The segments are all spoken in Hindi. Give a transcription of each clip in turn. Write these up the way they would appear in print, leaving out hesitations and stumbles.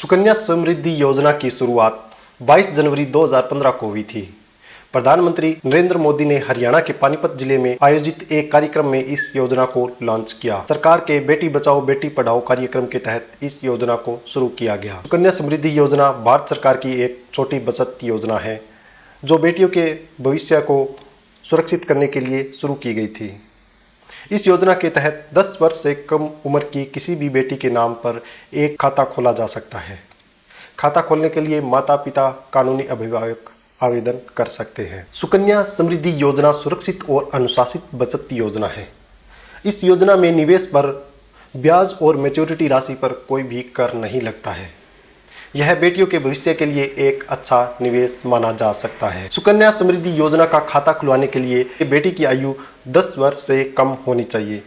सुकन्या समृद्धि योजना की शुरुआत 22 जनवरी 2015 को हुई थी। प्रधानमंत्री नरेंद्र मोदी ने हरियाणा के पानीपत जिले में आयोजित एक कार्यक्रम में इस योजना को लॉन्च किया। सरकार के बेटी बचाओ बेटी पढ़ाओ कार्यक्रम के तहत इस योजना को शुरू किया गया। सुकन्या समृद्धि योजना भारत सरकार की एक छोटी बचत योजना है जो बेटियों के भविष्य को सुरक्षित करने के लिए शुरू की गई थी। इस योजना के तहत 10 वर्ष से कम उम्र की किसी भी बेटी के नाम पर एक खाता खोला जा सकता है। खाता खोलने के लिए माता पिता कानूनी अभिभावक आवेदन कर सकते हैं। सुकन्या समृद्धि योजना सुरक्षित और अनुशासित बचत योजना है। इस योजना में निवेश पर ब्याज और मैच्योरिटी राशि पर कोई भी कर नहीं लगता है। यह बेटियों के भविष्य के लिए एक अच्छा निवेश माना जा सकता है। सुकन्या समृद्धि योजना का खाता खुलवाने के लिए बेटी की आयु 10 वर्ष से कम होनी चाहिए।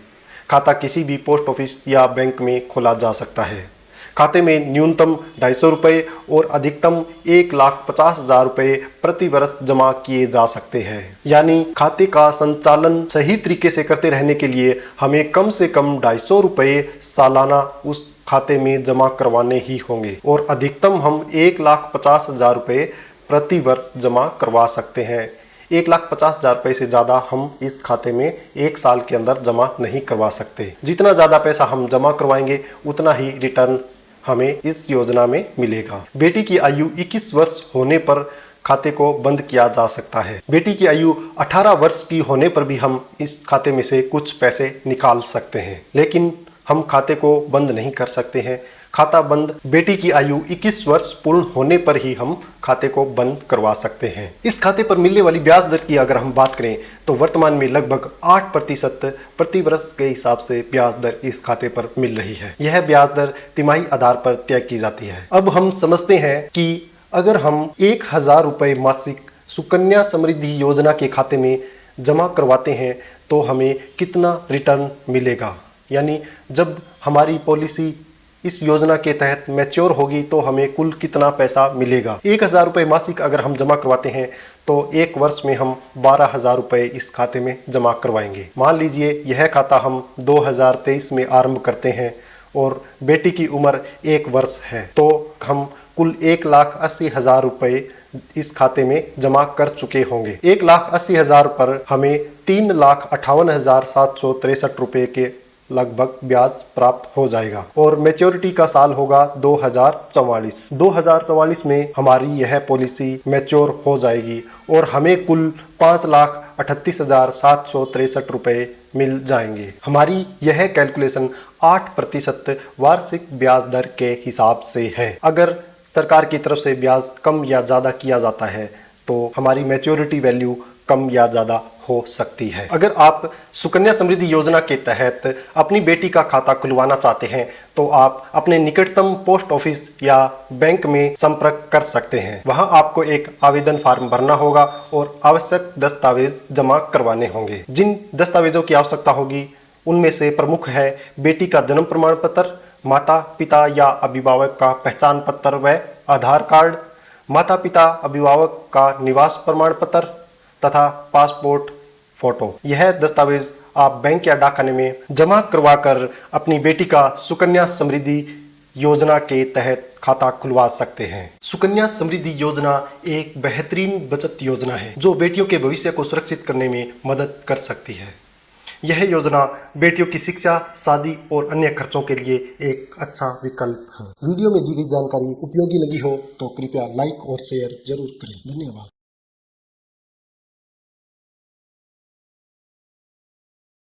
खाता किसी भी पोस्ट ऑफिस या बैंक में खोला जा सकता है। खाते में न्यूनतम 250 रुपये और अधिकतम 1,50,000 रुपये प्रति वर्ष जमा किए जा सकते हैं। यानी खाते का संचालन सही तरीके से करते रहने के लिए हमें कम से कम 250 रुपये सालाना उस खाते में जमा करवाने ही होंगे और अधिकतम हम 1,50,000 रुपये प्रति वर्ष जमा करवा सकते हैं। 1,50,000 रुपये से ज़्यादा हम इस खाते में 1 साल के अंदर जमा नहीं करवा सकते। जितना ज़्यादा पैसा हम जमा करवाएंगे उतना ही रिटर्न हमें इस योजना में मिलेगा। बेटी की आयु 21 वर्ष होने पर खाते को बंद किया जा सकता है। बेटी की आयु 18 वर्ष की होने पर भी हम इस खाते में से कुछ पैसे निकाल सकते हैं, लेकिन हम खाते को बंद नहीं कर सकते हैं। खाता बंद बेटी की आयु 21 वर्ष पूर्ण होने पर ही हम खाते को बंद करवा सकते हैं। इस खाते पर मिलने वाली ब्याज दर की अगर हम बात करें तो वर्तमान में लगभग 8% प्रति वर्ष के हिसाब से ब्याज दर इस खाते पर मिल रही है। यह ब्याज दर तिमाही आधार पर तय की जाती है। अब हम समझते हैं कि अगर हम 1,000 रुपये मासिक सुकन्या समृद्धि योजना के खाते में जमा करवाते हैं तो हमें कितना रिटर्न मिलेगा, यानी जब हमारी पॉलिसी इस योजना के तहत मैच्योर होगी तो हमें कुल कितना पैसा मिलेगा। 1,000 रुपये मासिक अगर हम जमा करवाते हैं तो 1 वर्ष में हम 12,000 रुपये इस खाते में जमा करवाएंगे। मान लीजिए यह खाता हम 2023 में आरंभ करते हैं और बेटी की उम्र 1 वर्ष है तो हम कुल 1,80,000 रुपये इस खाते में जमा कर चुके होंगे। 1,80,000 पर हमें 3,58,763 रुपये के लगभग ब्याज प्राप्त हो जाएगा और मैच्योरिटी का साल होगा 2044। 2044 में हमारी यह पॉलिसी मैच्योर हो जाएगी और हमें कुल 5,38,763 रुपये मिल जाएंगे। हमारी यह कैलकुलेशन 8% वार्षिक ब्याज दर के हिसाब से है। अगर सरकार की तरफ से ब्याज कम या ज़्यादा किया जाता है तो हमारी मैच्योरिटी वैल्यू कम या ज़्यादा हो सकती है। अगर आप सुकन्या समृद्धि योजना के तहत अपनी बेटी का खाता खुलवाना चाहते हैं तो आप अपने निकटतम पोस्ट ऑफिस या बैंक में संपर्क कर सकते हैं। वहां आपको एक आवेदन फॉर्म भरना होगा और आवश्यक दस्तावेज जमा करवाने होंगे। जिन दस्तावेजों की आवश्यकता होगी उनमें से प्रमुख है बेटी का जन्म प्रमाण पत्र, माता पिता या अभिभावक का पहचान पत्र व आधार कार्ड, माता पिता अभिभावक का निवास प्रमाण पत्र तथा पासपोर्ट फोटो। यह दस्तावेज आप बैंक या डाकखाने में जमा करवाकर अपनी बेटी का सुकन्या समृद्धि योजना के तहत खाता खुलवा सकते हैं। सुकन्या समृद्धि योजना एक बेहतरीन बचत योजना है जो बेटियों के भविष्य को सुरक्षित करने में मदद कर सकती है। यह योजना बेटियों की शिक्षा, शादी और अन्य खर्चों के लिए एक अच्छा विकल्प है। वीडियो में दी गई जानकारी उपयोगी लगी हो तो कृपया लाइक और शेयर जरूर करें। धन्यवाद।